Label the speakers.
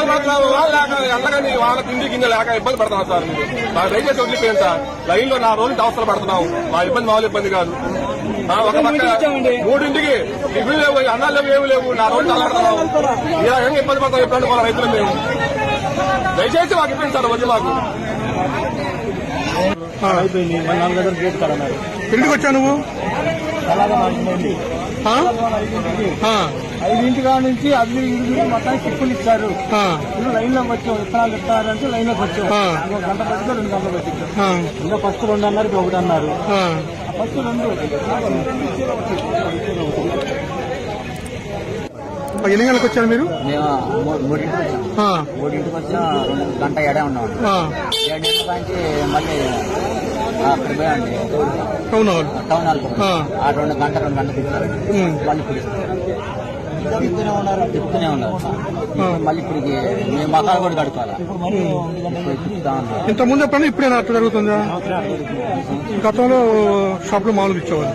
Speaker 1: ఇబ్బంది పడుతున్నాము. లేక ఎండగాని వాళ్ళకి ఇంటి కింద లేక ఇబ్బంది పడుతున్నాం సార్. మీరు దయచేసి వదిలిపోయాను సార్. లైన్ లో నా రోజులు అవసరం పడుతున్నాము. మా ఇబ్బంది మామూలు ఇబ్బంది కాదు. ఒక పక్క 3ంటికి ఇవి లేవు, అన్నాలు లేవు, ఏమి లేవు. నా రోజులు తలాడుతున్నాము. ఈ రకంగా ఇబ్బంది పడతాం. ఇబ్బంది కూడా రైతులు మేము దయచేసి మాకు ఇబ్బంది సార్. వద్దు మాకు
Speaker 2: అయిపోయింది. 4 గంటలు గేట్ కడన్నారు.
Speaker 3: ఎందుకు వచ్చావు నువ్వు?
Speaker 2: 5 కాడ నుంచి అది మొత్తానికి టిప్పులు ఇచ్చారు. లైన్ లోకి వచ్చాం. విత్తనాలు ఇస్తారంటే లైన్ లోకి వచ్చాం. 1 గంట పట్టిందో 2 గంటలు పట్టించాం. ఇంకా ఫస్ట్ 2 అన్నారు, 1 అన్నారు. ఫస్ట్ 2
Speaker 3: ఎన్ని గంటలకు వచ్చారు మీరు?
Speaker 2: మేము 3ంటికి వచ్చిన 2 గంట ఎడే ఉన్నాం. 7 నుంచి మళ్ళీ అక్కడ పోయాండి టౌన్ హాల్. ఆ 2 గంటలు తిప్పారు. మళ్ళీ చెప్తూనే ఉన్నారు. మళ్ళీ ఇప్పుడు మేము మకాలు కూడా కడుకోవాలి.
Speaker 3: ఇంతకుముందు ఎప్పుడైనా ఇప్పుడైనా అట్లా జరుగుతుందా? గతంలో షాపులో మామూలుగా ఇచ్చేవాళ్ళు.